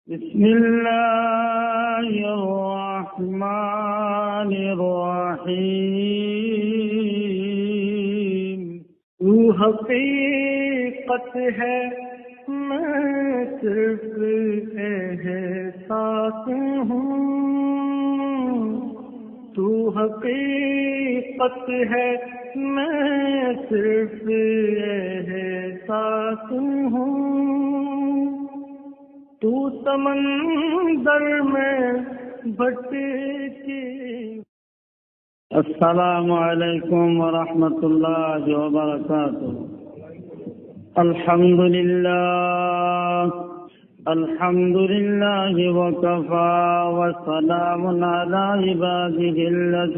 بسم الله الرحمن الرحيم तू हकीकत है मैं सिर्फ एहसास हूँ तू हकीकत है मैं सिर्फ एहसास हूँ तू समंदर में भटकी। अस्सलामु अलैकुम व रहमतुल्लाहि व बरकातुहू। अल्हम्दुलिल्लाह व कफ़ा व सलामुन अला इबादिहिल्लज़ीना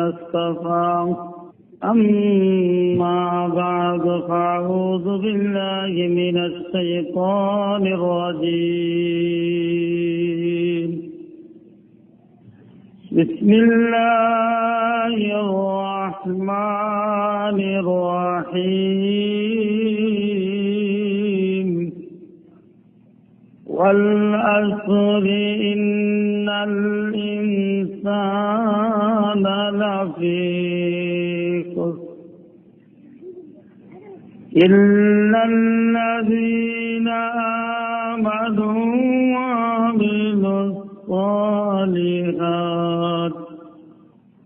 इस्तफ़ा। अम्मा बअद फ़अऊज़ु बिल्लाहि मिनश शैतानिर रजीम। बिस्मिल्लाहिर रहमानिर रहीम। वल अस्रि इन्नल इंसाना लफ़ी इल्लल्लज़ीना आमनू व अमिलुस्सालिहात।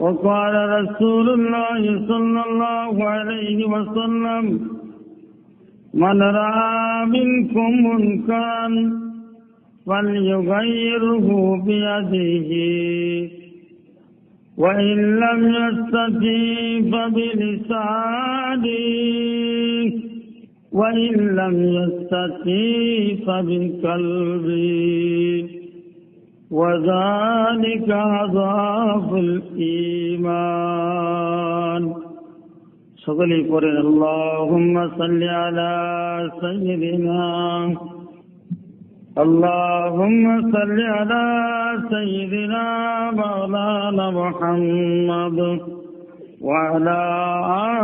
वक़ाल रसूलुल्लाहि सल्लल्लाहु अलैहि वसल्लम मन रआ मिनकुम मुनकरन फल्युग़य्यिरहु बियदिही वइन लम यस्तति फबिलिसानिही वइन लम यस्तति फबिक़ल्बिही वज़ालिका अज़ाफ़ुल ईमान। সকলেই পড়েন আল্লাহুম্মা সাল্লি আলা সাইয়্যিদিনা اللهم صل على سيدنا مولانا محمد وعلى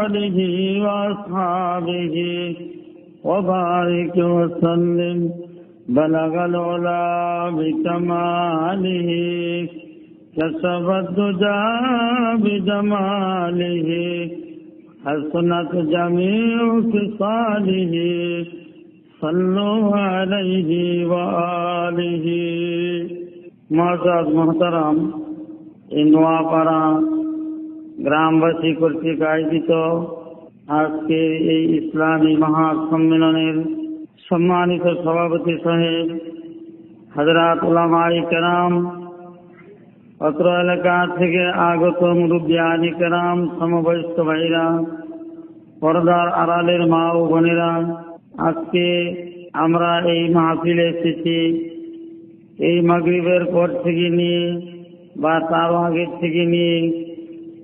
آله وأصحابه وبارك وسلم بلغ العلا بكماله كشف الدجى بجماله حسنت جميع خصاله صلوا عليه وآله। মুআজ্জাজ মুহতারাম, এই নোয়াপাড়া গ্রামবাসী কর্তৃক আয়োজিত আজকে এই ইসলামী মহাসম্মেলনের সম্মানিত সভাপতি সাহেব, হযরত উলামায়ে কেরাম, অত্র এলাকা থেকে আগত মুরব্বিয়ানে কেরাম, সমবয়স্ক ভাইরা, পর্দার আড়ালের মা ও বোনেরা, আজকে আমরা এই মাহফিলে এসেছি এই মাগরিবের পর থেকে নিয়ে বা তার আগের থেকে নিয়ে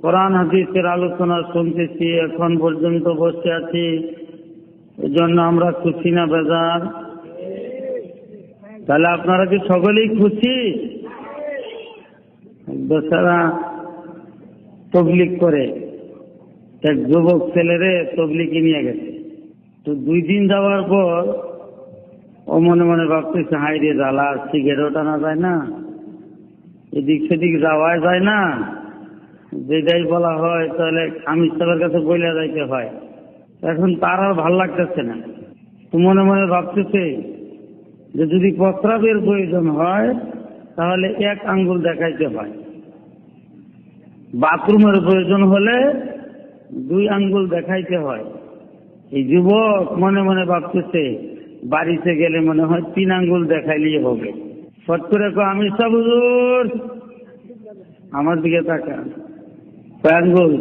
কোরআন হাদিসের আলোচনা শুনতেছি, এখন পর্যন্ত বসে আছি। এই জন্য আমরা খুশি না বেজার? তাহলে আপনারা কি সকলেই খুশি? বেচারা তবলিগ করে, এক যুবক ছেলেরে তবলিগে নিয়ে গেছে। তো 2 দিন যাওয়ার পর ও মনে মনে ভাবতেছে, হাই রে জ্বালা, সিগারেটও টানা যায় না, এদিক সেদিক যাওয়া যায় না, যেটাই বলা হয় তাহলে আমির সাহেবের কাছে বইলা যাইতে হয়। এখন তার আর ভাল লাগতেছে না। তো মনে মনে ভাবতেছে যে যদি প্রস্রাবের প্রয়োজন হয় তাহলে 1 আঙ্গুল দেখাইতে হয়, বাথরুমের প্রয়োজন হলে 2 আঙ্গুল দেখাইতে হয়। এই যুবক মনে মনে ভাবতেছে বাড়িতে গেলে মনে হয় 3 আঙ্গুল দেখাইলেই হবে। ফট করে কয়, আমির সাহেব হুজুর, আমার দিকে তাকান, কয় আঙ্গুল?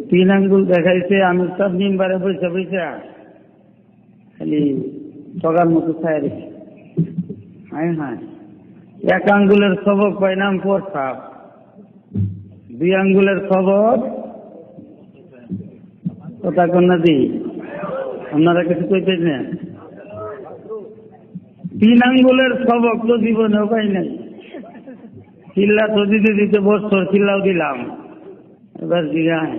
3 আঙ্গুল দেখাইছে। আমির সাহেব মিম্বারে বসে বসে খালি সকাল মতো ছায়া রেখে, হ্যাঁ হ্যাঁ, 1 আঙ্গুলের সবক পাইলাম প্রস্রাব, 2 আঙ্গুলের সবক কথা কন্যা দি, আপনারা কিছু কইতেন না। 3 আঙ্গুলের সবক তো জীবনেও পাই নাই। চিল্লা তো দিতে দিতে বছর চিল্লাও দিলাম, এবার জিগায়,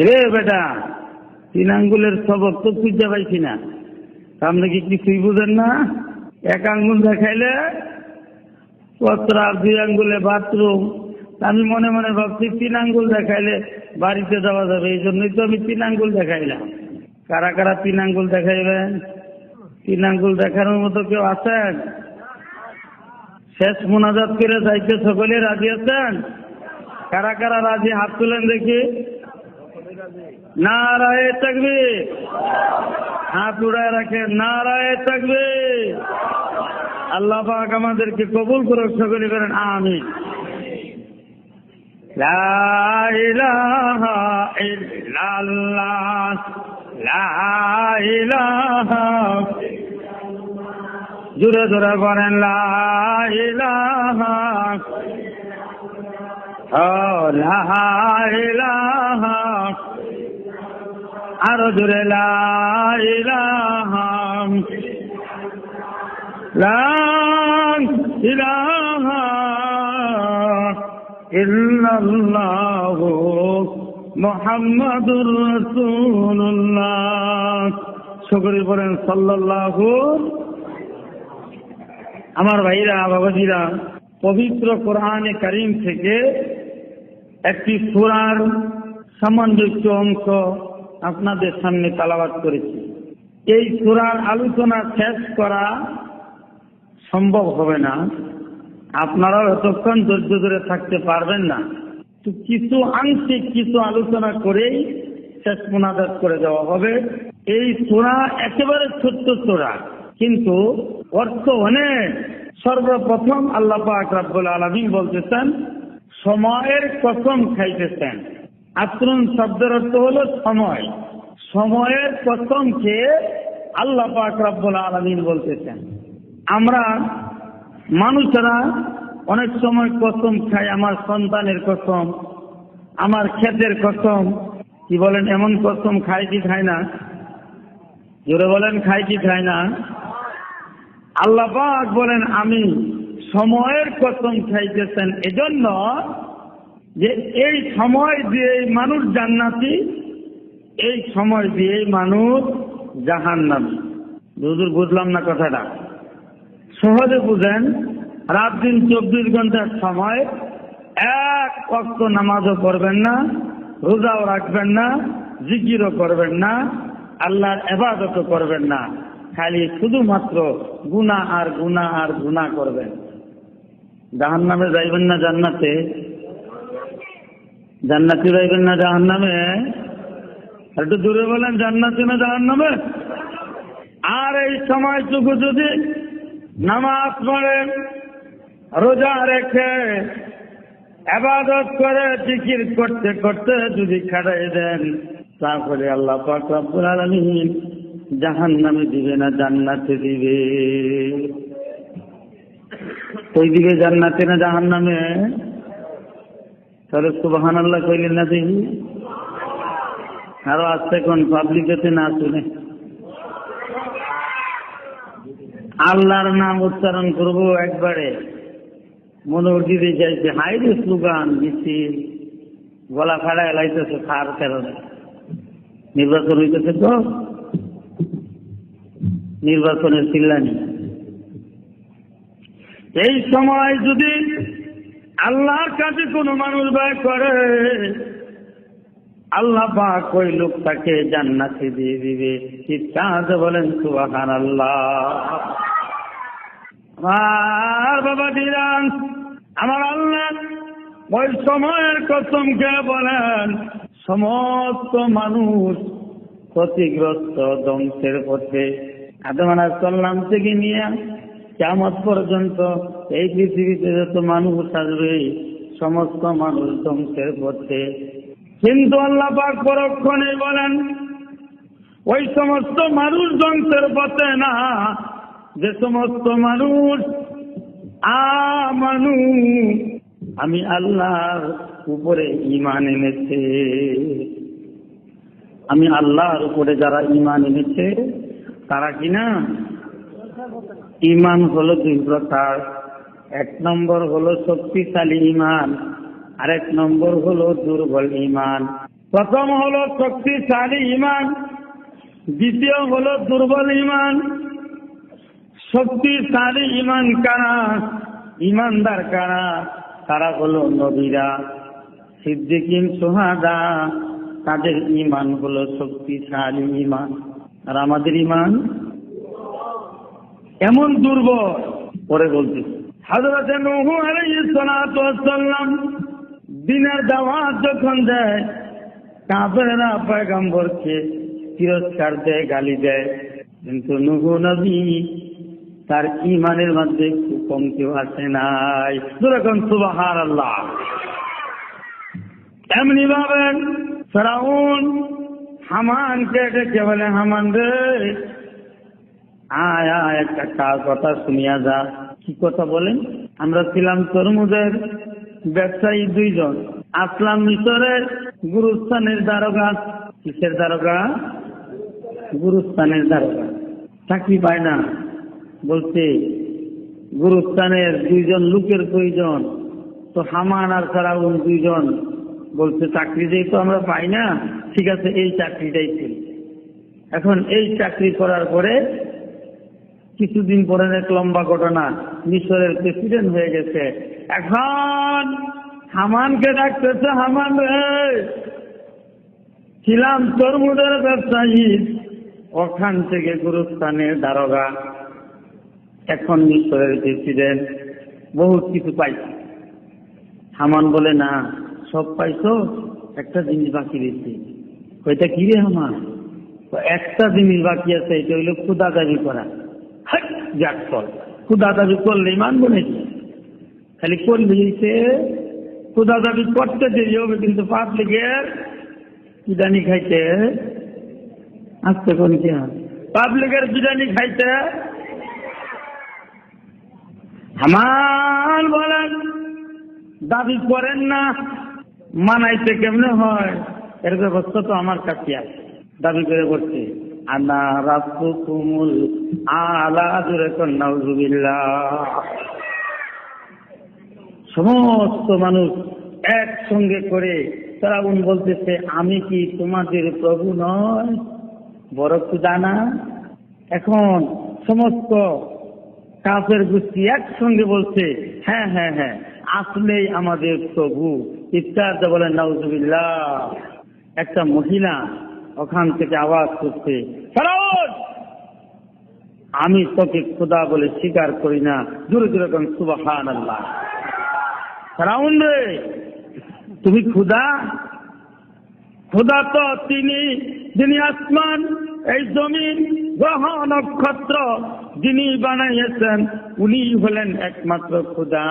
রে বেটা 3 আঙ্গুলের সবক তো খুঁজে পাইছি না, আপনি কি কিছুই বুঝেন না? এক আঙ্গুল দেখাইলে পত্র, আর 2 আঙ্গুলে বাথরুম। আমি মনে মনে ভাবছি 3 আঙ্গুল দেখাইলে বাড়িতে যাওয়া যাবে, এই জন্যই তো আমি 3 আঙ্গুল দেখাইলাম। কারা কারা 3 আঙ্গুল দেখাইবেন? 3 আঙ্গুল দেখানোর মতো কেউ আছেন? শেষ মোনাজাত করে যাইতে সকলে রাজি আছেন? কারা কারা রাজি হাত তুলেন দেখি। নারায়ে তাকবীর। হাত উড়ায় রাখেন। নারায়ে তাকবীর। আল্লাহ পাক আমাদেরকে কবুল করুক, সকলে করেন আমিন। লা ইলাহা ইল্লাল্লাহ, লা ইলাহা, জোরে জোরে বলেন লা ইলাহা, লা ইলাহা, আরো জোরে লা ইলাহা, লা ইলাহা ইল্লাল্লাহ মুহাম্মাদুর রাসূলুল্লাহ। সকলে বলেন সাল্লাল্লাহু। আমার ভাইরা, বাবাজিরা, পবিত্র কোরআনে কারীম থেকে একটি সূরার সামান্য একটু অংশ আপনাদের সামনে তেলাওয়াত করেছি। এই সূরার আলোচনা শেষ করা সম্ভব হবে না, আপনারাও এতক্ষণ ধৈর্য ধরে থাকতে পারবেন না। তো কিছু আংশিক কিছু আলোচনা করেই শেষ মোনাজাত করে দেওয়া হবে। এই সূরা একেবারে ছোট্ট সূরা, কিন্তু অর্থ অনেক। সর্বপ্রথম আল্লাহ পাক রব্বুল আলামিন বলতেছেন, সময়ের কসম খাইতেছেন। আত্রুন শব্দের অর্থ হলো সময়। সময়ের কসম খেয়ে আল্লাহ পাক রব্বুল আলামিন বলতেছেন। আমরা মানুষেরা অনেক সময় কসম খাই, আমার সন্তানের কসম, আমার ক্ষেতের কসম। কি বলেন, এমন কসম খায় কি খায় না? জোরে বলেন, খায় কি খায় না? আল্লাহ পাক বলেন আমি সময়ের কসম খাইতেছেন এজন্য যে এই সময় দিয়ে মানুষ জান্নাতি, এই সময় দিয়ে মানুষ জাহান্নামী। হুজুর বুঝলাম না কথাটা, সহজে বুঝেন। রাত দিন 24 ঘন্টার সময়, এক ওয়াক্ত নামাজও পড়বেন না, রোজাও রাখবেন না, জিকিরও করবেন না, আল্লাহর ইবাদতও করবেন না, খালি শুধুমাত্র গুনাহ আর গুনাহ আর গুনাহ করবেন। জাহান্নামে যাইবেন না জান্নাতে? জান্নাতে যাইবেন না জাহান্নামে? একটু দূরে বলেন, জান্নাতে না জাহান্নামে? আর এই সময়টুকু যদি নামাজ পড়েন, রোজা রেখে, ইবাদত করে, জিকির করতে করতে যদি কাটাই দেন, তাহলে আল্লাহ পাক রব্বুল আলামিন জাহান্নামে দিবে না, জান্নাতে দিবে। ওই দিকে জান্নাতে না জাহান্নামে? তাহলে সুবহানাল্লাহ কইলেন না দেখি? আরো আসতে কোন পাবলিকেতে না শুনে আল্লাহর নাম উচ্চারণ করব একবারে, মনে উঠি দিয়ে যাইছে। হাই রে স্লোগান মিছিল, গলা ফাড়া এলাইতেছে খার কারণে। নির্বাচন হইতেছে তো, নির্বাচনের চিল্লানি। এই সময় যদি আল্লাহর কাছে কোনো মানুষ ব্যয় করে, আল্লাহ পাক ওই লোকটাকে জান্নাতে দিয়ে দিবে। চিৎকার বলেন সুবহানাল্লাহ। আমার বাবা দিরান, আমার আল্লাহ ওই সময়ের কসম খেয়ে বলেন, সমস্ত মানুষ ক্ষতিগ্রস্ত, ধ্বংসের পথে। আদম আলাইহিস সালাম থেকে নিয়ে কিয়ামত পর্যন্ত এই পৃথিবীতে যত মানুষ আসবে, সমস্ত মানুষ ধ্বংসের পথে। কিন্তু আল্লাহ পাক পরক্ষণে বলেন, ওই সমস্ত মানুষ ধ্বংসের পথে না, যে সমস্ত মানুষ আমানু, আমি আল্লাহর উপরে ঈমান এনেছে। আমি আল্লাহর উপরে যারা ঈমান এনেছে, তারা কিনা ঈমান হলো 2 প্রকার। 1 নম্বর হলো শক্তিশালী ঈমান, আর 1 নম্বর হলো দুর্বল ঈমান। প্রথম হলো শক্তিশালী ঈমান। দ্বিতীয় হলো দুর্বল ঈমান। শক্তিশালী ঈমান কারা, ঈমানদার কারা? তারা হলো নবীরা, সিদ্দিকিন, সুহাদা। তাদের ঈমান হলো শক্তিশালী ঈমান। আর আমাদের ঈমান এমন দুর্বল। পরে বলতেছি হযরত নূহ আলাইহিস সালাতু ওয়াস সালাম দিনের দাওয়াত যখন দেয়, কাফেররা পয়গম্বরকে তিরস্কার দেয়, গালি দেয়, কিন্তু নূহ নবী তার ঈমানের মধ্যে কম কেউ আসে নাই। যেরকম সুবহানাল্লাহ। এমনি ভাবে ফিরআউন হামানকে ডেকে বলে, হামান রে, আয় আয়, একটা কথা শুনিয়া যা। কি কথা বলেন? আমরা ছিলাম তরমুজের ব্যবসায়ী দুইজন, আসলাম মিশরের গুরুস্থানের দারোগা। কিসের দারোগা? গুরুস্থানের দারোগা। চাকরি পায় না, বলছে গুরুস্থানের দুইজন লোকের প্রয়োজন। তো হামান আর ফিরআউন দুইজন বলছে চাকরি যেহেতু আমরা পাই না, ঠিক আছে এই চাকরিটাই করি। এখন এই চাকরি করার পরে কিছুদিন পরে এক লম্বা ঘটনা, মিশরের প্রেসিডেন্ট হয়ে গেছে। এখন হামানকে ডাকতেছে, হামান রে, ছিলাম তরমুজের ব্যবসায়ী, ওখান থেকে গুরুস্থানের দারোগা, এখন মিশরের প্রেসিডেন্ট, বহুত কিছু পাইছি। হামান বলে, না সব পাইছো, একটা জিনিস বাকি রয়েছে। ওইটা কি রে হামান? একটা জিনিস বাকি আছে, এটা হইল ক্ষুদা দাবি করা। যাক চল, ক্ষুদা দাবি করলে মানবো নাকি? খালি করলে ক্ষুদা দাবি করতে দেরি হবে, কিন্তু পাবলিকের বিরিয়ানি খাইতে আসতে কোন কি? পাবলিকের বিরিয়ানি খাইতে হামান বলেন, দাবি করেন না, মানাইতে কেমনে হয় এর ব্যবস্থা তো আমার কাছে আছে। দাবি করে বলছে, আনা রাব্বুকুমুল আলা, জোরে কোন নাউযুবিল্লাহ। সমস্ত মানুষ একসঙ্গে করে ফিরআউন বলতেছে, আমি কি তোমাদের প্রভু নয়? বড় ক্ষুধা না? এখন সমস্ত কাফের গোষ্ঠী একসঙ্গে বলছে, হ্যাঁ হ্যাঁ হ্যাঁ, আসলেই আমাদের প্রভু। চিৎকার বলেন নাউযুবিল্লাহ। একটা মহিলা ওখান থেকে আওয়াজ করছে, ফিরআউন, আমি তোকে খোদা বলে স্বীকার করি না। জোরে জোরে কোন সুবহানাল্লাহ। ফিরআউন রে, তুমি খোদা? খোদা তো তিনি, যিনি আসমান, এই জমিন, গ্রহ নক্ষত্র যিনি বানাইয়েছেন, উনি হলেন একমাত্র খোদা,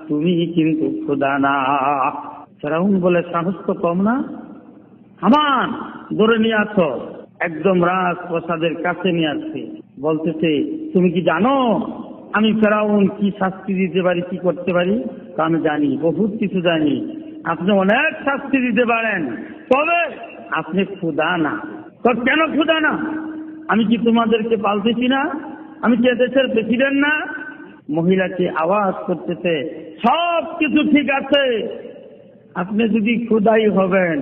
তুমি কিন্তু খোদা না। ফিরআউন বলে, সাহস তো কম না? হামান ধরে নিয়ে আসো, একদম রাজপ্রাসাদের কাছে নিয়ে আসছে। বলতেছে, তুমি কি জানো আমি ফিরআউন কি শাস্তি দিতে পারি, কি করতে পারি? তা আমি জানি, বহুত কিছু জানি। আপনি অনেক শাস্তি দিতে পারেন, তবে আপনি খোদা না। তো কেন খোদা না? আমি কি তোমাদেরকে পালতেছি না? আমি কি দেশের প্রেসিডেন্ট না? মহিলাকে আওয়াজ করতেছে, সব কিছু ঠিক আছে, আপনি যদি খোদাই হবেন,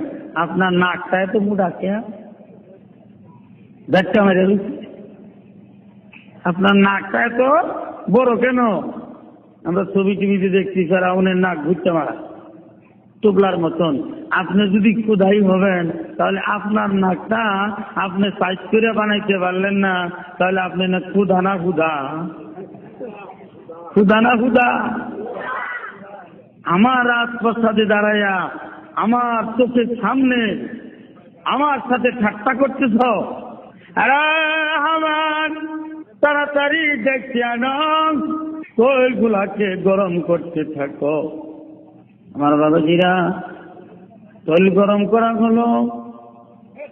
আপনার নাকটা এত মুড়া কে? দেখা মেরে, আপনার নাকটা এত বড় কেন? আমরা ছবি টিভিতে দেখছি ফিরআউনের নাক ঘুরতে মারা, টুবলার মতন। আপনি যদি খোদাই হবেন, তাহলে আপনার নাকটা আপনি সাইজ করে বানাইতে পারলেন না, তাহলে আপনি না খুদা না খুদা? খুদা না খুদা? আমার রাজপ্রাসাদে দাঁড়াইয়া আমার চোখের সামনে আমার সাথে ঠাট্টা করতেছ? আরে হামান, তাড়াতাড়ি দেখছি আনো, তৈলগুলাকে গরম করতে থাকো। আমার বাবাজিরা, তৈল গরম করা হলো।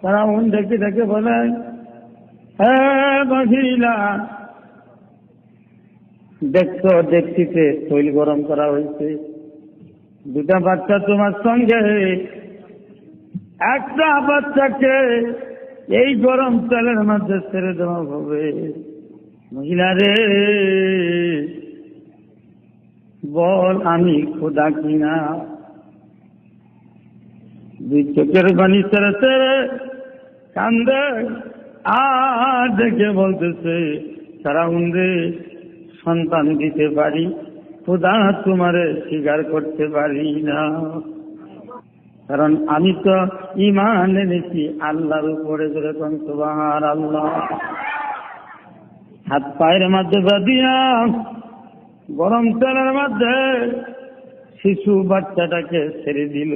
তারা দেখে দেখে বলে, হ্যাঁ মহিলা, দেখছো, দেখছিতে তৈল গরম করা হয়েছে। দুটা বাচ্চা তোমার সঙ্গে, একটা বাচ্চাকে এই গরম তেলের মধ্যে ছেড়ে দেওয়া হবে। মহিলা রে, বল আমি খোদা কিনা? দুই চোখের পানি ছেড়ে ছেড়ে কান্দে আর দেখে বলতেছে ফেরাউন রে, সন্তান দিতে পারি, খোদা তোমারে স্বীকার করতে পারি না, কারণ আমি তো ঈমান এনেছি আল্লাহর উপরে। যেরকম সুবহানাল্লাহ। হাত পায়ের মধ্যে বাঁধিয়া গরম তেলের মধ্যে শিশু বাচ্চাটাকে ছেড়ে দিল।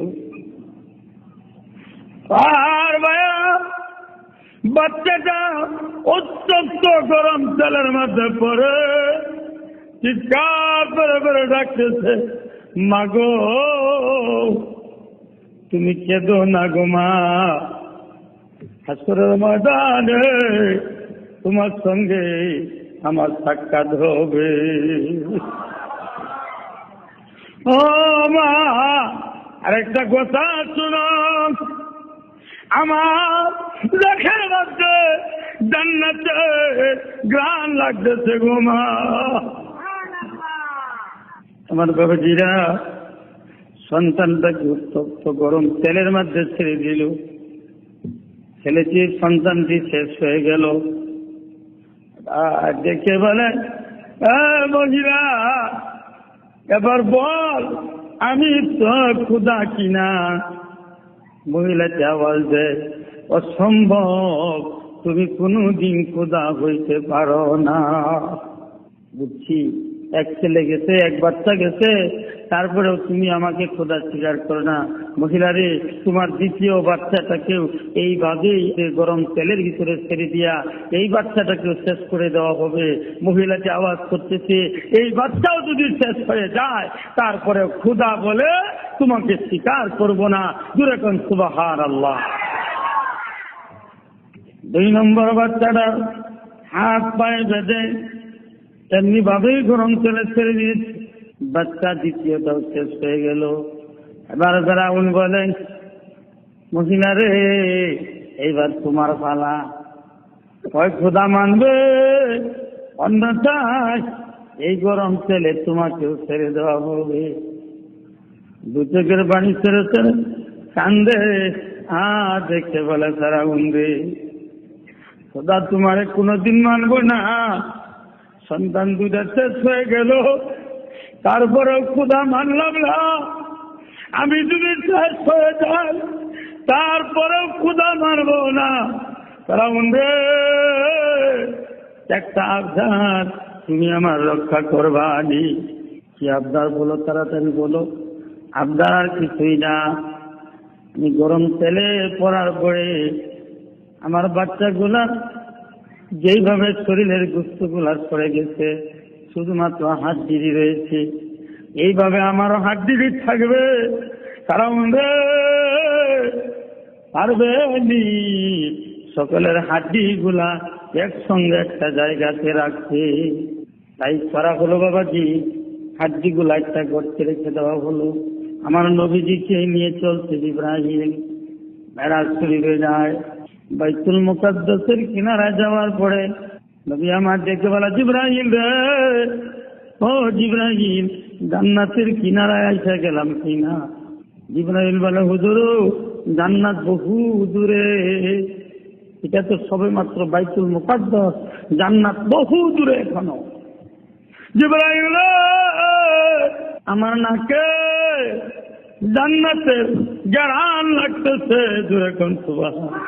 আর ভাইয়া, বাচ্চাটা উত্তপ্ত গরম তেলের মধ্যে পড়ে চিৎকার করে করে ডাকতেছে, মাগো তুমি কেঁদো না গো মা, হাসরের ময়দানে তোমার সঙ্গে আমার সাক্ষাৎ হবে। ও মা, আরেকটা কথা শুনো, আমার চোখের মধ্যে জান্নাতে ঘ্রাণ লাগতেছে গো মা। আমার বাবাজিরা সন্তানটাকে উত্তপ্ত গরম তেলের মধ্যে ছেড়ে দিল। ছেলেটির সন্তানটি শেষ হয়ে গেল। আর দেখে বলে, মহিলা এবার বল আমি তো খোদা কিনা? মহিলাটি আওয়াজ দেয়, অসম্ভব, তুমি কোনদিন খোদা হইতে পারো না। বুঝছি, এক ছেলে গেছে, এক বাচ্চা গেছে, তারপরেও তুমি আমাকে খোদা স্বীকার করো না। মহিলারে, তোমার দ্বিতীয় বাচ্চাটাকেও এইভাবেই গরম তেলের ভিতরে ছেড়ে দিয়া এই বাচ্চাটাকেও শেষ করে দেওয়া হবে। মহিলাটি আওয়াজ করতেছে, এই বাচ্চাও যদি শেষ হয়ে যায় তারপরে খোদা বলে তোমাকে স্বীকার করব না। যেরকম সুবহানাল্লাহ। 2 নম্বর বাচ্চাটা হাত পায়ে বেঁধে এমনি ভাবেই গরম তেলে ছেড়ে দিয়েছে। বাচ্চা দ্বিতীয়টাও শেষ হয়ে গেল। এবার ফেরাউন বলেন, মহিলা রে, এইবার তোমার পালা, হয় খোদা মানবে, অন্যথায় এই গরম তেলে তোমাকেও ছেড়ে দেওয়া হবে। 2 চোখের পানি ছেড়ে ছেড়ে কান্দে। দেখে বলে ফেরাউন রে, খোদা তোমারে কোনোদিন মানবো না। সন্তান 2টা শেষ হয়ে গেল, তারপরেও খোদা মানলাম না। আমি যদি শেষ হয়ে যাই তারপরেও খোদা মানবো না। ফেরাউন রে, একটা আবদার তুমি আমার রক্ষা করবা নি। কি আবদার বলো, তাড়াতাড়ি বলো। আবদার আর কিছুই না, আমি গরম তেলে পড়ার পরে আমার বাচ্চাগুলা যেইভাবে শরীরের গোস্তগুলা পড়ে গেছে, শুধুমাত্র হাড্ডি রয়েছে, এইভাবে আমারও হাড্ডি থাকবে। কারণ পারবে সকলের হাড্ডি গুলা একসঙ্গে একটা জায়গাতে রাখছে। তাই করা হলো বাবাজি, হাড্ডি গুলা একটা গর্তে রেখে দেওয়া হলো। আমার নবীজিকে নিয়ে চলছে জিবরাইল, মেরাজ শরীফে যায়। বাইতুল মুকাদ্দাসের কিনারায় যাওয়ার পরে নবী আমার দেখে বলা, জিবরাইল রে, ও জিবরাইল, জান্নাতের কিনারায় এসে গেলাম কিনা? জিবরাইল বলে, হুজুর জান্নাত বহু দূরে। এটা তো সবে মাত্র বাইতুল মুকাদ্দাস, জান্নাত বহু দূরে এখনো। জিবরাইল, আমার নাকে জান্নাতের ঘ্রাণ লাগতেছে। যেরকম সুবহানাল্লাহ।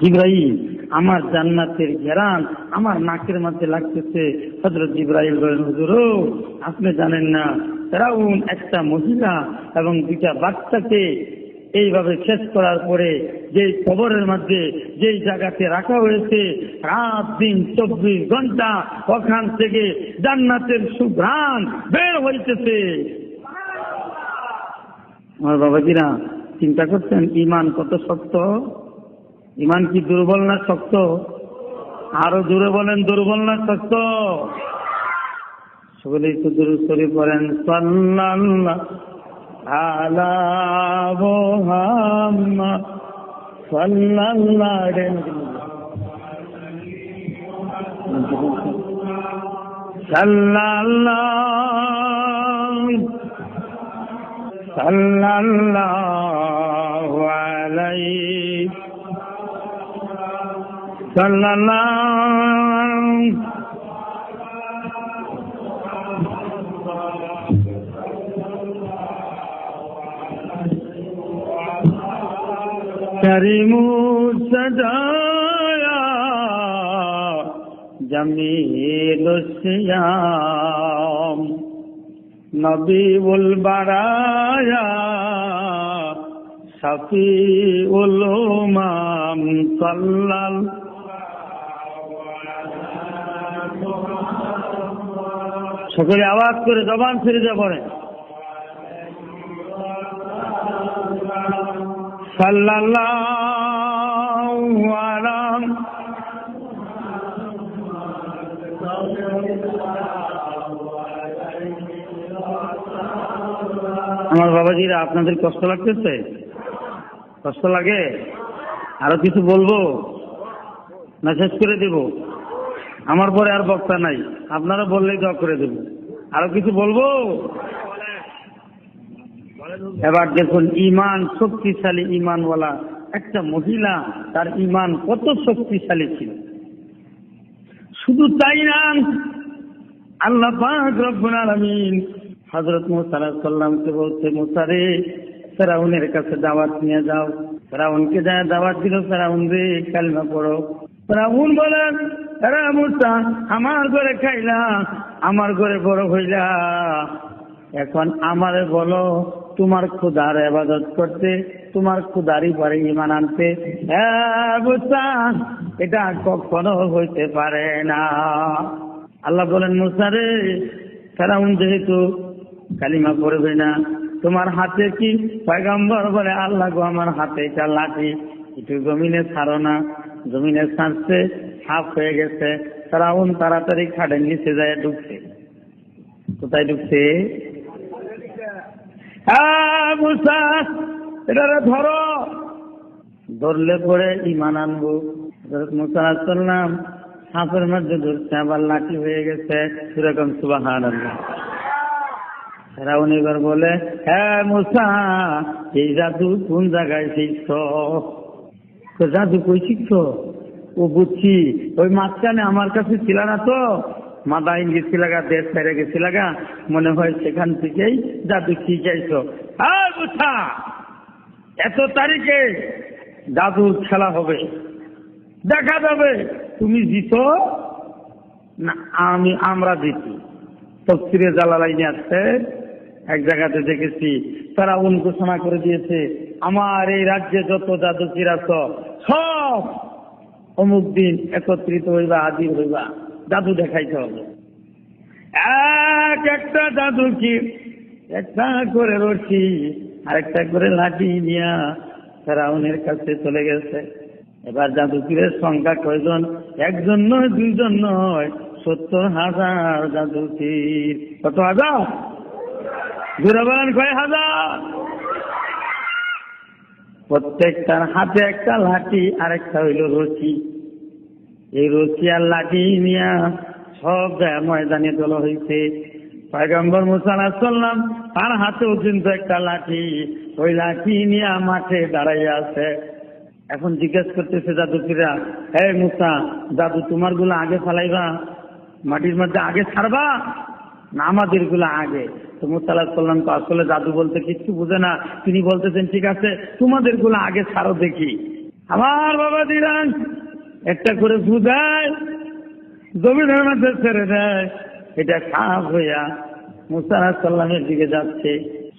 জিবরাইল, আমার জান্নাতের ঘ্রাণ আমার নাকের মধ্যে লাগতেছে। হযরত জিবরাইল বলেন, হুজুর আপনি জানেন না, ফেরাউন একটা মহিলা এবং 2টা বাচ্চাকে এইভাবে শেষ করার পরে যে কবরের মধ্যে যেই জায়গাতে রাখা হয়েছে, রাত দিন 24 ঘন্টা ওখান থেকে জান্নাতের সুঘ্রাণ বের হইতেছে। আমার বাবাজিরা চিন্তা করছেন ঈমান কত শক্ত? ঈমান কি দুর্বল না শক্ত? আরো জোরে বলেন, দুর্বল না শক্ত? সকলেই তো দুরূদ শরীফ পড়েন, সাল্লাল্লাহু আলা মুহাম্মদ সাল্লাল্লাহু সাল্লাল্লাহু আলাইহি সাল্লাল্লাহু करीमुस सजाया जमीलुस्सियाम नबीउल बराया शफीउल उमाम সকলে আওয়াজ করে জবান ছেড়ে যা পড়ে সাল্লাল্লাহু আলাইহি আমার বাবাজিরা আপনাদের কষ্ট লাগতেছে? কষ্ট লাগে? আরো কিছু বলবো না শেষ করে দেব? আমার পরে আর বক্তা নাই, আপনারা বললেই দোয়া করে দেব। আরো কিছু বলবো? এবার দেখুন, ইমান শক্তিশালী ইমানওয়ালা একটা মহিলা, তার ইমান কত শক্তিশালী ছিল। শুধু তাই না, আল্লাহ পাক রব্বুল আলামিন হযরত মুসা আলাইহিস সালামকে বলতে, মুসা রে, ফেরাউনের কাছে দাওয়াত নিয়ে যাও। ফেরাউনকে যায় দাওয়াত দিল, ফেরাউন রে কালিমা পড়ো। ফেরাউন বলেন, আরে মুসা, আমার ঘরে খাইলা, আমার ঘরে বড় হইলা, এখন আমারে বলো তোমার খোদার ইবাদত করতে, তোমার খোদারই পরে ঈমান আনতে। হ্যাঁ মুসা, এটা কখনো হইতে পারে না। আল্লাহ বলেন, মুসা রে, ফেরাউন যেহেতু কালিমা পড়বে না, তোমার হাতে কি? পয়গম্বর বলে, আল্লাহ গো, আমার হাতে এটা লাঠি, একটু জমিনে ছাড়ো না। জমিনে ছাড়ছে, সাফ হয়ে গেছে। ফেরাউন তাড়াতাড়ি খাটের নিচে যায় ঢুকছে। কোথায় ঢুকছে? মুসা, এটা ধরো। ধরলে পরে ঈমান আনবো। মুসা আলাইহিস সালাম সাপের মধ্যে ধরছে, আবার লাঠি হয়ে গেছে। সেরকম সুবহানাল্লাহ। ফেরাউন এবার বলে, হ্যাঁ মুসা, এই জাদু কোন জায়গায় শিখছো? জাদু কই শিখছো? ও বুঝছি, ওই মাঝখানে আমার কাছে ছিল না তো, মাদাইন গেছিলাগা, দেশ ছেড়ে গেছিলাগা, মনে হয় সেখান থেকেই জাদু শিখাইছো। হ্যাঁ মুসা, এত তারিখে জাদুর খেলা হবে, দেখা যাবে তুমি জিতো না আমরা জিতি। তফসিরে জালালাইনে আছে, এক জায়গাতে দেখেছি ফেরাউন ঘোষণা করে দিয়েছে, আমার এই রাজ্যে যত জাদুকির আছো সব অমুক দিন একত্রিত হইবা, হাজির হইবা, জাদু দেখাইতে হবে। এক একটা জাদুকির একটা করে রশি আর একটা করে লাঠি নিয়া ফেরাউনের কাছে চলে গেছে। এবার জাদুকিরের সংখ্যা কয়জন? একজন নয়, দুইজন নয়, 70,000 জাদুকির। কত হাজার? ঘুরে বলেন কয় হাজার? প্রত্যেকটার হাতে একটা লাঠি আর একটা হইল রশি। এই রশি আর লাঠি নিয়া সব ময়দানে তোলা হয়েছে। পয়গম্বর মুসা আলাইহিস সালাম তার হাতেও কিন্তু একটা লাঠি, ওই লাঠি নিয়ে মাঠে দাঁড়াইয়া আছে। এখন জিজ্ঞেস করতেছে জাদুকিরা, হে মুসা, জাদু তোমার গুলো আগে ফালাইবা, মাটির মধ্যে আগে ছাড়বা না আমাদের গুলো আগে? তো মুসা আলাইহিস সালাম তো আসলে জাদু বলতে কিচ্ছু বুঝে না। তিনি বলতেছেন, ঠিক আছে, তোমাদের গুলো আগে ছাড়ো দেখি। আমার বাবা দিরান একটা করে বুঝায়, জমিনের মধ্যে ছেড়ে দেয়, এটা সাফ হইয়া মুসা আলাইহিস সালামের দিকে যাচ্ছে।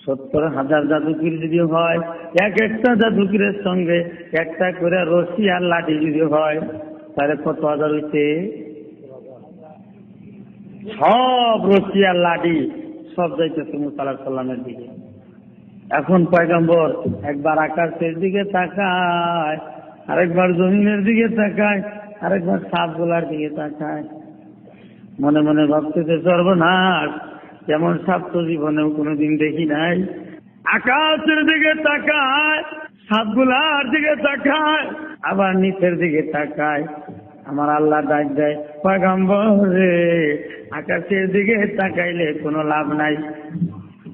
70,000 জাদুকির যদি হয়, এক একটা জাদুকিরের সঙ্গে একটা করে রশি আর লাঠি যদি হয়, তাহলে কত হাজার হইছে? সব রশি আর লাঠি সব যাইতেছে মুসা আলাইহিস সালামের দিকে। এখন পয়গম্বর একবার আকাশের দিকে তাকায়, আরেকবার জমিনের দিকে তাকায়, আরেকবার সাপগুলার দিকে তাকায়। মনে মনে ভাবতেছে, সর্বনাশ, যেমন সাপ তো জীবনেও কোনোদিন দেখি নাই। আকাশের দিকে তাকায়, সাপগুলার দিকে তাকায়, আবার নিচের দিকে তাকায়। আমার আল্লাহ ডাক দেয়, পয়গম্বর রে, আকাশের দিকে তাকাইলে কোনো লাভ নাই।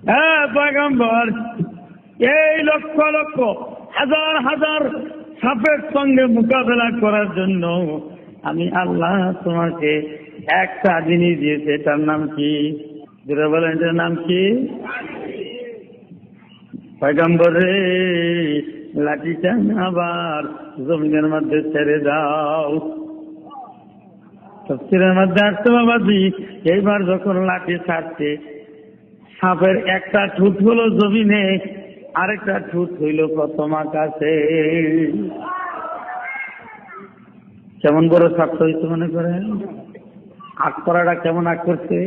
হ্যাঁ পয়গম্বর, এই লক্ষ লক্ষ হাজার হাজার সাপের সঙ্গে মোকাবেলা করার জন্য আমি আল্লাহ তোমাকে একটা জিনিস দিয়েছে, এটার নাম কি? যেটা বলেন, এটার নাম কি? পয়গম্বর রে, লাঠিটা আবার জমিনের মধ্যে ছেড়ে দাও। তফসিরের মধ্যে আসতে বাবাজি, এইবার যখন লাঠি ছাড়ছে, সাপের একটা ঠুট হলো জমিনে, আরেকটা ঠুট হইল প্রথম আকাশে। কেমন বড় সাপ হয়েছে মনে করেন? আগ করাটা কেমন আগ করছে?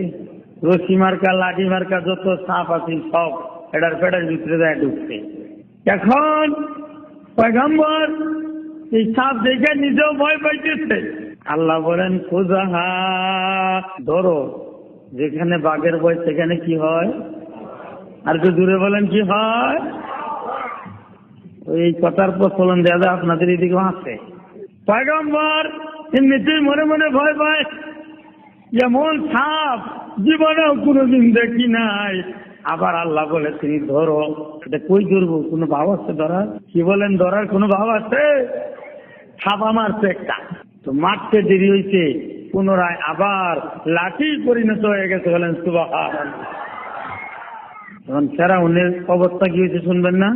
রশি মার্কা, লাঠি মার্কা যত সাপ আছে সব এটার পেটের ভিতরে দেয় ঢুকছে। এখন পয়গম্বর এই সাপ দেখে নিজেও ভয় পাইতেছে। আল্লাহ বলেন, খুজাহা, ধরো। যেখানে বাঘের ভয় সেখানে কি হয়? আর একটু দূরে বলেন, কি হয়? এই কথার প্রচলন দেওয়া যায় আপনাদের এদিকেও আছে। পয়গম্বর এমনিতেই মনে মনে ভয় পায়, যেমন সাপ জীবনেও কোনোদিন দেখি নাই। আবার আল্লাহ বলে, তুমি ধরো। এটা কই ধরবো? কোনো ভাব আছে ধরার? কি বলেন, ধরার কোনো ভাব আছে? ছাপা মারছে একটা, তো মারতে দেরি হয়েছে, পুনরায় আবার লাঠি পরিণত হয়ে গেছে। বলেন সুবহানাল্লাহ। এখন ফেরাউনের অবস্থা কি হয়েছে শুনবেন না?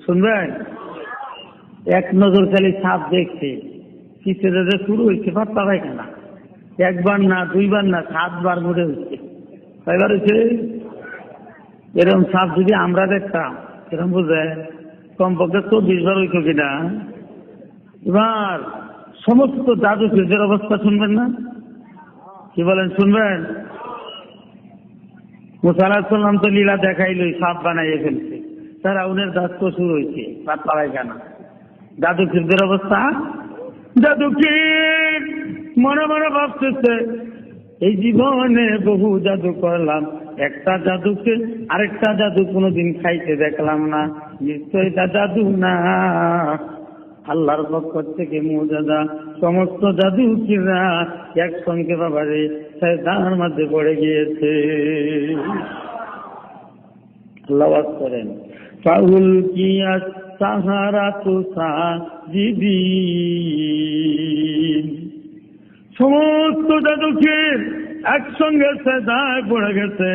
শুনবেন? এক নজর খালি সাপ দেখছে, কিসের যে শুরু হয়েছে পাত্তা পায় না। একবার না, দুইবার না, 7 বার ঘুরে হচ্ছে। কয়বার হয়েছে? এরকম সাপ যদি আমরা দেখতাম, এরকম বুঝে কমপক্ষে 24 বার হইতো কিনা। এবার সমস্ত জাদু ফিজের অবস্থা শুনবেন না? কি বলেন, শুনবেন? মুসা আলাইহিস সালাম তো লীলা দেখাইলই, সাপ বানাইয়ে ফেলছে। তারা উনের দাস তো শুরু হয়েছে, পাত পাড়ায় কেনা। জাদু ফিরদের অবস্থা, জাদুকির মনে মনে ভাবতেছে, এই জীবনে বহু জাদু করলাম, একটা জাদুকে আরেকটা জাদু কোনোদিন খাইতে দেখলাম না। নিশ্চয় এটা জাদু না, আল্লাহর পক্ষ থেকে মুজাদা। সমস্ত জাদুকিরা একসঙ্গে বাবারে শয়তানের মধ্যে পড়ে গিয়েছে। আল্লাহ ওয়াজ করেন, ফাউল কিয়াস সাহারাতু সাজিদিন। সমস্ত জাদুকির একসঙ্গে সেজদায় পড়ে গেছে।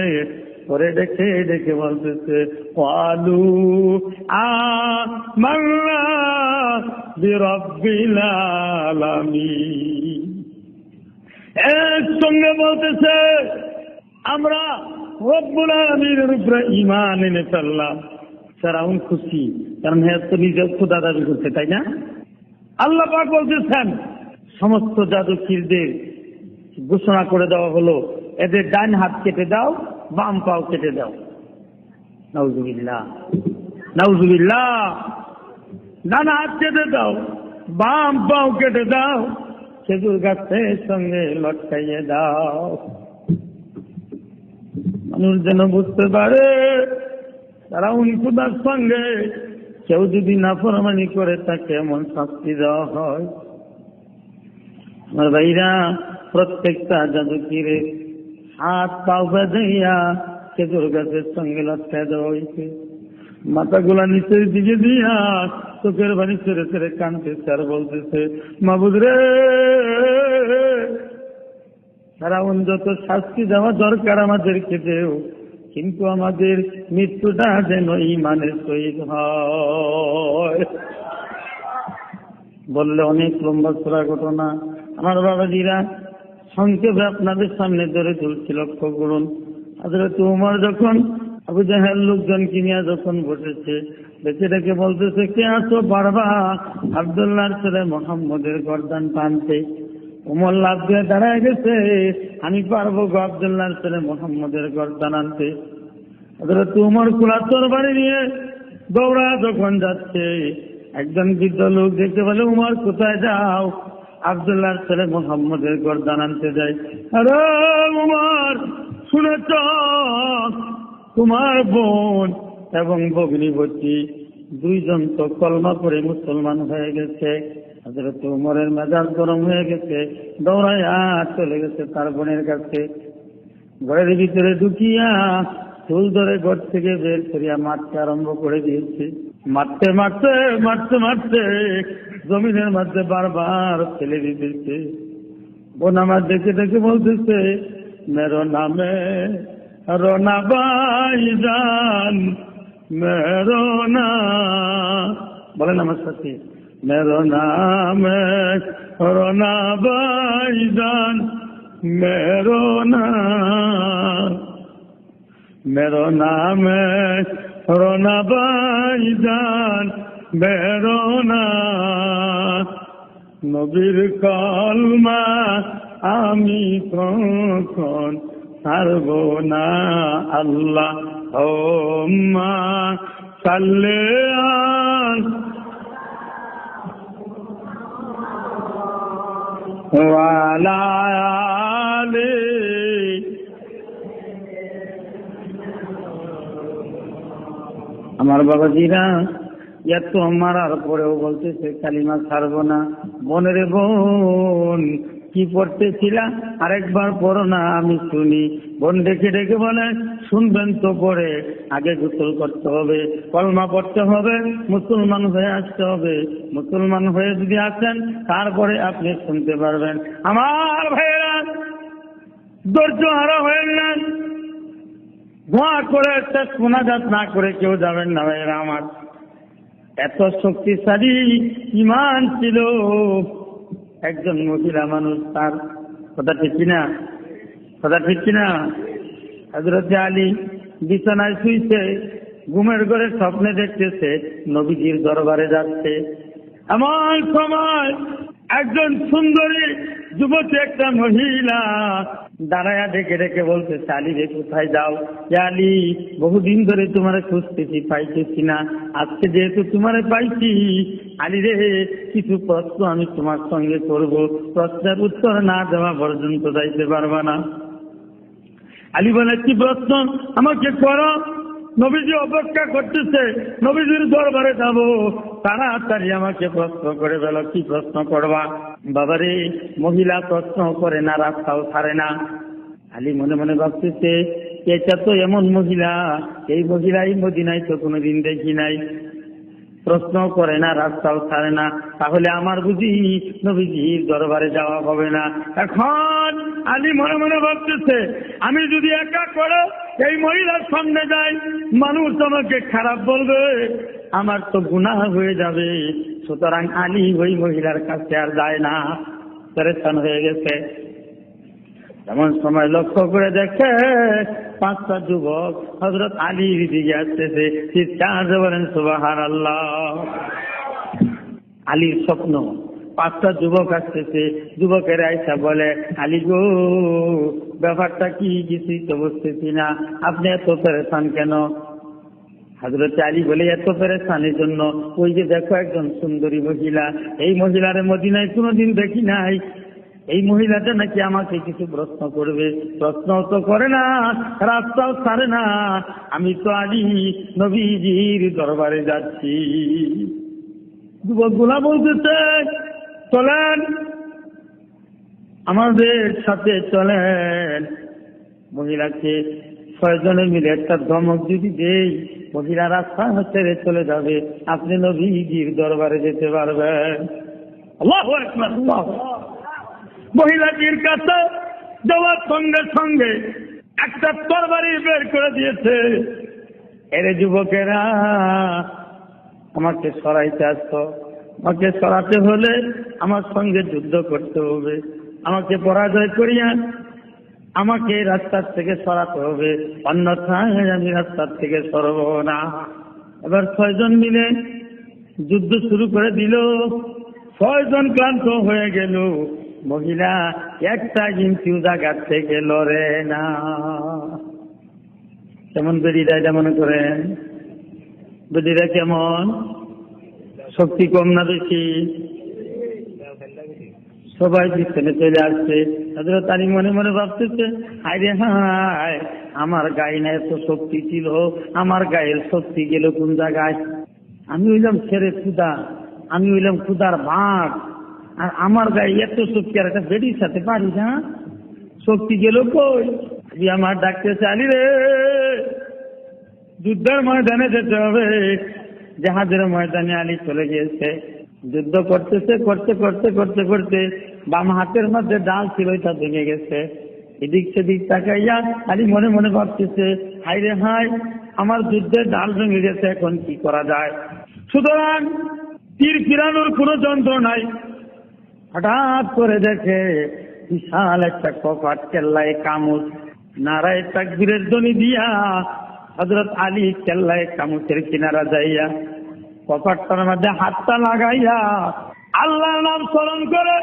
পরে ডেকে ডেকে বলতেছে, ক্বালু আমান্না বিরাব্বিল আলামিন। একসঙ্গে বলতেছে, আমরা রব্বুল আলামিনের উপরে ঈমান এনে ফেললাম। ফেরাউন খুশি, কারণ হ্যাঁ তো নিজের খোদা দাবি করছে, তাই না? আল্লাহ পাক বলতেছেন, সমস্ত জাদুকিরদের ঘোষণা করে দেওয়া হলো, এদের ডান হাত কেটে দাও, বাম পাও কেটে দাও। নাউজুবিল্লাহ, নাউজুবিল্লাহ। ডান হাত কেটে দাও, বাম পাও কেটে দাও, খেজুর গাছের সঙ্গে লটকাইয়ে দাও। মানুষ যেন বুঝতে পারে তারা খোদার সঙ্গে কেউ যদি নাফরমানি করে তাকে এমন শাস্তি দেওয়া হয়। আমার ভাইরা, প্রত্যেকটা জাদুকিরে হাত পাও বেঁধেইয়া খেজুর গাছের সঙ্গে লটকায় দেওয়া হয়েছে। মাথাগুলা নিচের দিকে দিয়া চোখের বাড়ি ছেড়ে ছেড়ে কাঁদতেছে আর বলতেছে, মাবুদ রে, ফেরাউন যত শাস্তি দেওয়া দরকার আমাদেরকে দেও, কিন্তু আমাদের মৃত্যুটা যেন ঈমানের সহিত হয়। বললে অনেক লম্বা চূড়া ঘটনা। আমার বাবাজিরা, সংক্ষেপে আপনাদের সামনে ধরে তুলছি, লক্ষ্য করুন। হযরত উমর যখন আবু জাহেল লোকজনকে নিয়ে যখন বসেছে, ডেকে ডেকে বলতেছে, কে আসো পারবা আব্দুল্লাহর ছেলে মুহাম্মদের গর্দান টানতে? উমর লাফ দিয়ে দাঁড়ায় গেছে, আমি পারবো গো আব্দুল্লাহর ছেলে মুহাম্মদের গর্দান আনতে। হযরত উমর কুলা তরবারি নিয়ে দৌড়া যখন যাচ্ছে, একজন বৃদ্ধ লোক দেখতে বলে, উমর কোথায় যাও? আব্দুল্লাহর ছেলে মুহাম্মদের গর্দান আনতে যায়। আরে উমর, শুনেছ তোমার বোন এবং ভগ্নিপতি দুইজন তো কলমা পড়ে মুসলমান হয়ে গেছে। হযরত উমরের মেজাজ গরম হয়ে গেছে, দৌড়াইয়া চলে গেছে তার বোনের কাছে। ঘরের ভিতরে ঢুকিয়া চুল ধরে ঘর থেকে বের করিয়া মারতে আরম্ভ করে দিয়েছে। মারতে মারতে মারতে মারতে জমিনের মধ্যে বারবার ফেলে দিতেছে। বোন আমার দেখে দেখে বলতেছে, মেরো নামে রোনা ভাইজান, মেরো না, বলেন আমার সাথে, মেরো নামে রোনা ভাইজান, মেরো না, মেরো নামে রোনা ভাইজান, মেরো না। নবীর কলমা আমি কখন ছাড়ব না। আল্লাহ হুম্মা সাল্লি আলা আলি। আমার বাবাজিরা এত মারার পরেও বলতেছে কালিমা ছাড়বো না। বোনের বোন কি পড়তেছিলা, আরেকবার পড়ো না, আমি শুনি। বোন ডেকে ডেকে বলে, শুনবেন তো পড়ে, আগে গোসল করতে হবে, কলমা পড়তে হবে, মুসলমান হয়ে আসতে হবে। মুসলমান হয়ে যদি আসেন তারপরে আপনি শুনতে পারবেন। আমার ভাইয়েরা ধৈর্য হারা হয়ে গেলেন, দোয়া করে শোনাজাত না করে কেউ যাবেন না ভাইয়েরা আমার। এত শক্তিশালী ঈমান ছিল একজন মহিলা মানুষ, তার কথা ঠিক কিনা, কথা ঠিক কিনা? হযরত আলী বিছানায় শুইছে, ঘুমের ঘরে স্বপ্নে দেখতেছে নবীজির দরবারে যাচ্ছে। এমন সময় একজন সুন্দরী যুবতী একটা মহিলা দাঁড়ায়া ডেকে ডেকে বলছে, আলী রে কোথায় যাও? আলী বহুদিন ধরে তোমারে খুঁজতেছি, পাইতেছি না, আজকে যেহেতু তোমারে পাইছি, আলী রে কিছু প্রশ্ন আমি তোমার সঙ্গে করব, প্রশ্নের উত্তর না দেওয়া পর্যন্ত যাইতে পারবা না। আলী বলে, কি প্রশ্ন? আমাকে করো, নবীজি অপেক্ষা করতেছে, নবীজির দরবারে যাব, তাড়াতাড়ি আমাকে প্রশ্ন করে বলো, কি প্রশ্ন করবা? বাবারে, মহিলা প্রশ্ন করে না, রাস্তাও ছাড়ে না। আলী মনে মনে ভাবতেছে, এটা তো এমন মহিলা, এই মহিলাই মদিনায় তো কোনোদিন দেখি নাই, প্রশ্ন করে না, রাস্তাও ছাড়ে না, তাহলে আমার বুঝি নবীজির দরবারে যাওয়া হবে না। এখন আলী মনে মনে ভাবতেছে, আমি যদি একা করে এই মহিলার সামনে যাই, মানুষ আমাকে খারাপ বলবে, আমার তো গুনাহ হয়ে যাবে। সুতরাং আলী ওই মহিলার কাছে আর যায় না, পেরেশান হয়ে গেছে। এমন সময় লক্ষ্য করে দেখে 5টা যুবক হযরত আলীর দিকে আসতেছে, চিৎকার দিয়ে বলেন সুবহানাল্লাহ। আলীর স্বপ্ন, 5টা যুবক আসতেছে, যুবকের আইসা বলে, আলী গো, ব্যাপারটা কি, কিছুই তো বুঝতেছি না, আপনি এত পেরেশান কেন? হযরত আলী বলে, এত পেরেশানের জন্য ওই যে দেখো একজন সুন্দরী মহিলা, এই মহিলার মদিনায় কোনোদিন দেখি নাই, এই মহিলাটা নাকি আমাকে কিছু প্রশ্ন করবে, প্রশ্নও তো করে না, রাস্তাও ছাড়ে না, আমি তো আলী নবীজির দরবারে যাচ্ছি। যুবকগুলা বলতেছে, চলেন আমাদের সাথে চলেন। মহিলাকে 6 জনে মিলে একটা ধমক যদি দেই, মহিলা রাস্তা ছেড়ে চলে যাবে, আপনি নবীজির দরবারে যেতে পারবেন। আল্লাহু আকবার, আল্লাহু আকবার। মহিলাটির কাছে যাওয়ার সঙ্গে সঙ্গে একটা তরবারি বের করে দিয়েছে। এরে যুবকেরা, আমাকে সরাইতে আসতো, আমাকে সরাতে হলে আমার সঙ্গে যুদ্ধ করতে হবে, আমাকে পরাজয় করিয়া আমাকে রাস্তার থেকে সরাতে হবে, অন্যথায় আমি রাস্তার থেকে সরব না। এবার 6 জন মিলে যুদ্ধ শুরু করে দিল। 6 জন ক্লান্ত হয়ে গেল, মহিলা একটা ইঞ্চিও জায়গার থেকে লড়ে না। কেমন বেরিয়ে যায় মনে করেন? বেরিয়ে কেমন? শক্তি কম না বেশি? সবাই পিছনে চলে আসছে। হযরত আলী মনে মনে ভাবতেছে, হায় হায়, আমার গায়ে না এত শক্তি ছিল, আমার গায়ের শক্তি গেল কোন জায়গায়? আমি হইলাম ছেড়ে ক্ষুদা, আমি হইলাম ক্ষুদার ভাগ, আর আমার গায়ে এত শক্তি আর একটা বেডির সাথে পারি না, শক্তি গেল কই? আমার ডাকতেছে, আলী রে, যুদ্ধের ময়দানে যেতে হবে, জাহাজের ময়দানে আলী চলে গিয়েছে, যুদ্ধ করতেছে, করতে করতে করতে করতে বাম হাতের মধ্যে ডাল ছিল, এটা ভেঙে গেছে। এদিক সেদিক তাকাইয়া আলী মনে মনে ভাবতেছে, হাই রে হাই, আমার যুদ্ধের ডাল ভেঙে গেছে, এখন কি করা যায়। সুতরাং তীর ফিরানোর কোনো যন্ত্র নাই। হঠাৎ করে দেখে বিশাল একটা কপাট, কেল্লায় কামুজ, নারায়ে তাকবীরের ধ্বনি দিয়া হযরত আলী কেল্লায় কামুজের কিনারা যাইয়া কপাটটার মধ্যে হাতটা লাগাইয়া আল্লাহর নাম স্মরণ করে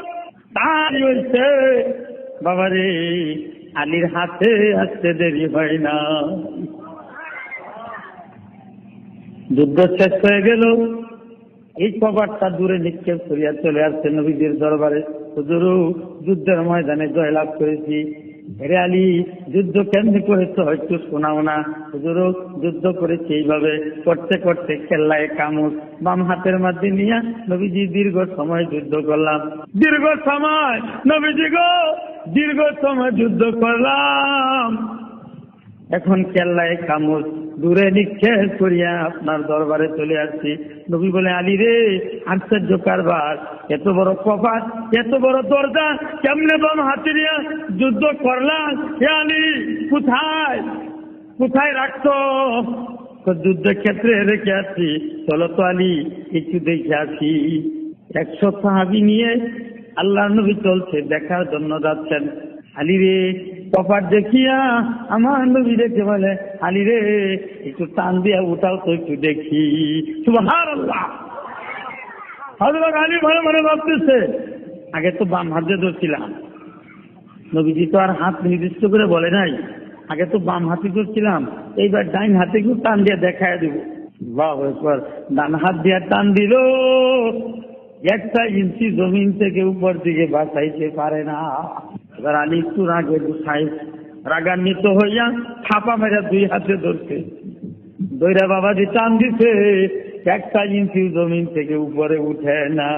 দাঁড়িয়ে হইছে। বাবারে, আলীর হাতে আসতে দেরি হয় না। যুদ্ধ শেষ হয়ে গেল, এই কপাটটা দূরে নিক্ষেপ করিয়া চলে আসছে নবীজির দরবারে। হুজুর, যুদ্ধের ময়দানে জয়লাভ করেছি। হে আলী, যুদ্ধ কেমনি করেছো একটু শোনাও না। হুজুর, যুদ্ধ করেছি এইভাবে, করতে করতে কেল্লায় কামুজ বাম হাতের মধ্যে নিয়ে নবীজি দীর্ঘ সময় যুদ্ধ করলাম। দীর্ঘ সময় নবীজি গো, দীর্ঘ সময় যুদ্ধ করলাম। এখন কেল্লায় কামুজ দূরে নিক্ষেপ করিয়া আপনার দরবারে চলে আসছি। নবী বলে, আলী রে, আশ্চর্য কারবার, এত বড় কপাট, এত বড় দরজা, কেমনে বাম হাতে নিয়ে যুদ্ধ করলাম? হে আলী, কোথায় কোথায় রাখতো? যুদ্ধক্ষেত্রে রেখে আসছি। চলো তো আলী, একটু দেখে আসি। 100 সাহাবী নিয়ে আল্লাহ নবী চলছে, দেখার জন্য যাচ্ছেন। আলী রে, কপাট দেখিয়া আমার নবী দেখে বলে, আলী রে, একটু টান দিয়া উঠাও তো, একটু দেখি। সুবহানাল্লাহ। হযরত আলী মনে মনে ভাবতেছে, আগে তো বাম হাতে ধরছিলাম, নবীজি তো আর হাত নির্দিষ্ট করে বলে নাই, আগে তো বাম হাতে ধরছিলাম, এইবার ডাইন হাতে একটু টান দিয়ে দেখায় দিব। আল্লাহু আকবার। ডান হাত দিয়া টান দিল, 1 ইঞ্চি জমিন থেকে উপর দিকে বাঁচাইতে পারে না। এবার আলী একটু রাগান্বিত হইয়া থাপা মেরে 2 হাতে ধরছে, দইরা বাবাজি টান দিছে, 1 ইঞ্চি জমিন থেকে উপরে উঠে না।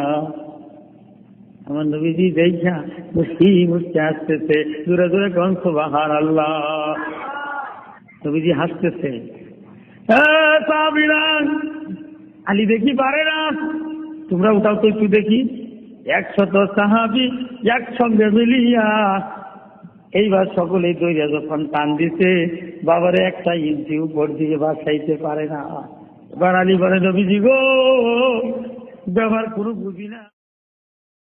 আমার নবীজি দেখা মুস্কি মুস্কি হাসতেছে, জোরে জোরে কোন সুবহানাল্লাহ। নবীজি হাসতেছে। সাহাবীরা, আলী দেখি পারে না, তোমরা উঠাও তো একটু দেখি। 100 সাহাবী একসঙ্গে মিলিয়া এইবার সকলেই দইরা যখন টান দিছে, বাবারে 1 ইঞ্চি উপর দিকে বাঁচাইতে পারে না। এবার আলী বলে, নবীজি গো, ব্যবহার কোনো বুঝি না।